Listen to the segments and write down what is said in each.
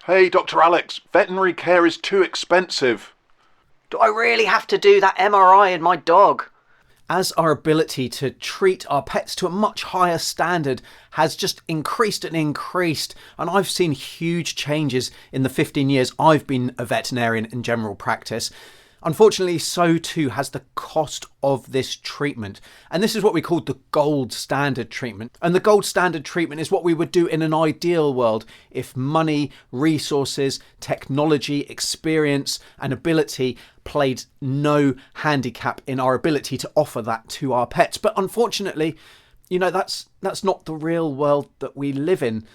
Hey, Dr. Alex, veterinary care is too expensive. Do I really have to do that MRI in my dog? As our ability to treat our pets to a much higher standard has just increased and increased, and I've seen huge changes in the 15 years I've been a veterinarian in general practice. Unfortunately, so too has the cost of this treatment. And this is what we call the gold standard treatment. And the gold standard treatment is what we would do in an ideal world if money, resources, technology, experience, and ability played no handicap in our ability to offer that to our pets. But unfortunately, that's not the real world that we live in.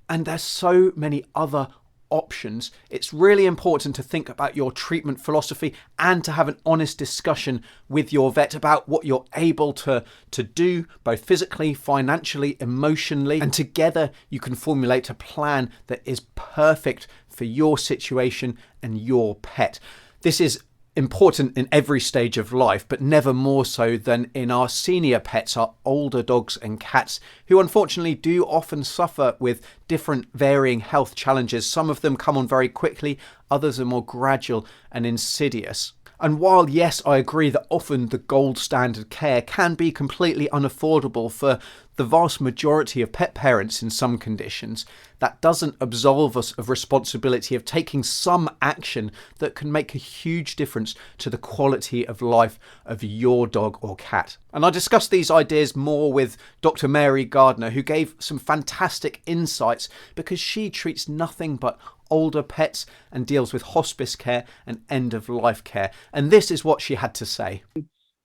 And there's so many other options. It's really important to think about your treatment philosophy and to have an honest discussion with your vet about what you're able to do, both physically, financially, emotionally, and together you can formulate a plan that is perfect for your situation and your pet. This is important in every stage of life, but never more so than in our senior pets, our older dogs and cats, who unfortunately do often suffer with different varying health challenges. Some of them come on very quickly, others are more gradual and insidious. And while, yes, I agree that often the gold standard care can be completely unaffordable for the vast majority of pet parents in some conditions, that doesn't absolve us of responsibility of taking some action that can make a huge difference to the quality of life of your dog or cat. And I discussed these ideas more with Dr. Mary Gardner, who gave some fantastic insights because she treats nothing but older pets and deals with hospice care and end-of-life care. And this is what she had to say.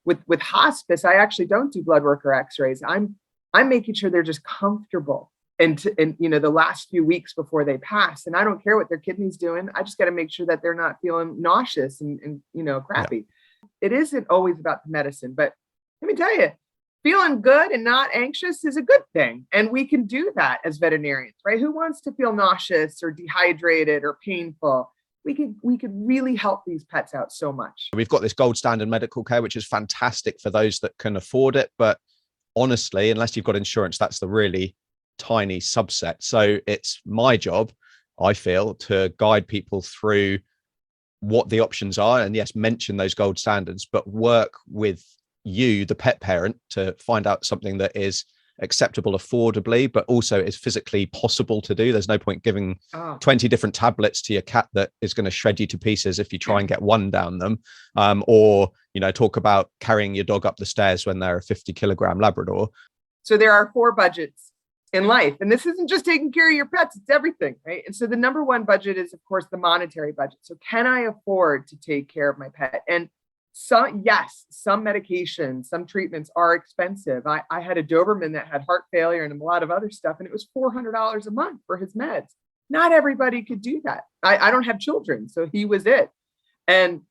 With hospice, I actually don't do blood work or x-rays. I'm making sure they're just comfortable and the last few weeks before they pass. And I don't care what their kidney's doing. I just got to make sure that they're not feeling nauseous and crappy. Yeah. It isn't always about the medicine, but let me tell you, feeling good and not anxious is a good thing. And we can do that as veterinarians, right? Who wants to feel nauseous or dehydrated or painful? We could really help these pets out so much. We've got this gold standard medical care, which is fantastic for those that can afford it. But honestly, unless you've got insurance, that's the really tiny subset. So it's my job, I feel, to guide people through what the options are. And yes, mention those gold standards, but work with you, the pet parent, to find out something that is acceptable affordably, but also is physically possible to do. There's no point giving 20 different tablets to your cat that is going to shred you to pieces if you try and get one down them, or talk about carrying your dog up the stairs when they're a 50-kilogram Labrador. So there are 4 budgets in life, and this isn't just taking care of your pets, it's everything, right? And so the number one budget is, of course, the monetary budget. So can I afford to take care of my pet? And some medications, some treatments are expensive. I had a Doberman that had heart failure and a lot of other stuff, and it was $400 a month for his meds. Not everybody could do that. I don't have children, so he was it. And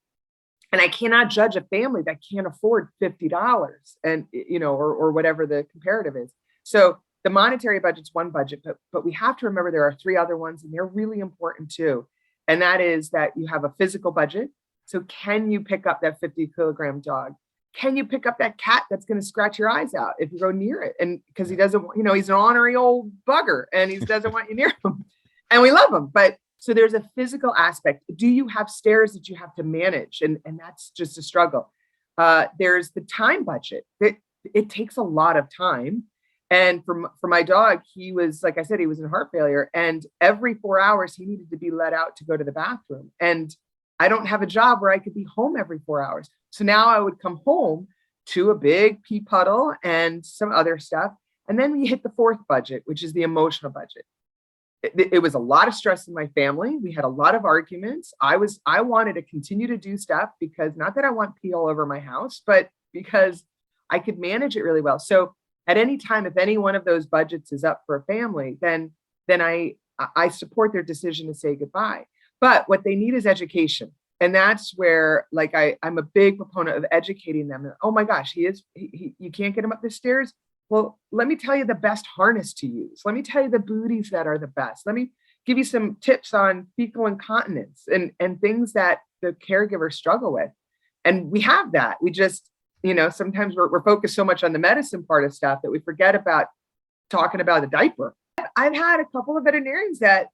I cannot judge a family that can't afford $50 and, or whatever the comparative is. So the monetary budget's one budget, but we have to remember there are 3 other ones, and they're really important too. And that is that you have a physical budget. So can you pick up that 50-kilogram dog? Can you pick up that cat that's going to scratch your eyes out if you go near it? And because he doesn't, he's an ornery old bugger and he doesn't want you near him. And we love him. But so there's a physical aspect. Do you have stairs that you have to manage? And that's just a struggle. There's the time budget. It takes a lot of time. And for my dog, he was, like I said, he was in heart failure. And every 4 hours, he needed to be let out to go to the bathroom. And I don't have a job where I could be home every 4 hours. So now I would come home to a big pee puddle and some other stuff. And then we hit the 4th budget, which is the emotional budget. It was a lot of stress in my family. We had a lot of arguments. I wanted to continue to do stuff because not that I want pee all over my house, but because I could manage it really well. So at any time, if any one of those budgets is up for a family, then I support their decision to say goodbye. But what they need is education. And that's where, I'm a big proponent of educating them. Oh my gosh, you can't get him up the stairs. Well, let me tell you the best harness to use. Let me tell you the booties that are the best. Let me give you some tips on fecal incontinence and things that the caregivers struggle with. And we have that. We just, sometimes we're focused so much on the medicine part of stuff that we forget about talking about the diaper. I've had a couple of veterinarians that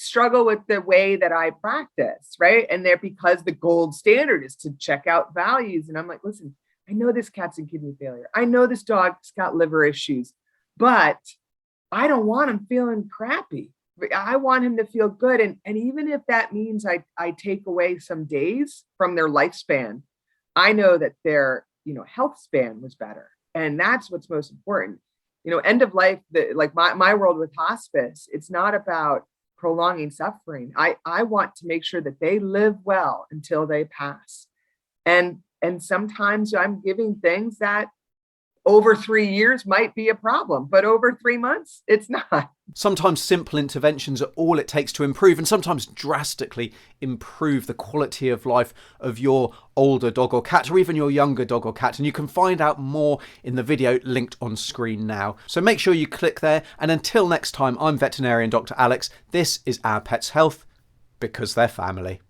struggle with the way that I practice, right? And they're because the gold standard is to check out values. And I'm like, listen, I know this cat's in kidney failure. I know this dog's got liver issues, but I don't want him feeling crappy. I want him to feel good. And even if that means I take away some days from their lifespan, I know that their, health span was better. And that's what's most important. End of life, like my world with hospice, it's not about prolonging suffering. I want to make sure that they live well until they pass. And sometimes I'm giving things that over 3 years might be a problem, but over 3 months, it's not. Sometimes simple interventions are all it takes to improve, and sometimes drastically improve the quality of life of your older dog or cat, or even your younger dog or cat. And you can find out more in the video linked on screen now. So make sure you click there. And until next time, I'm veterinarian Dr. Alex. This is Our Pets Health, because they're family.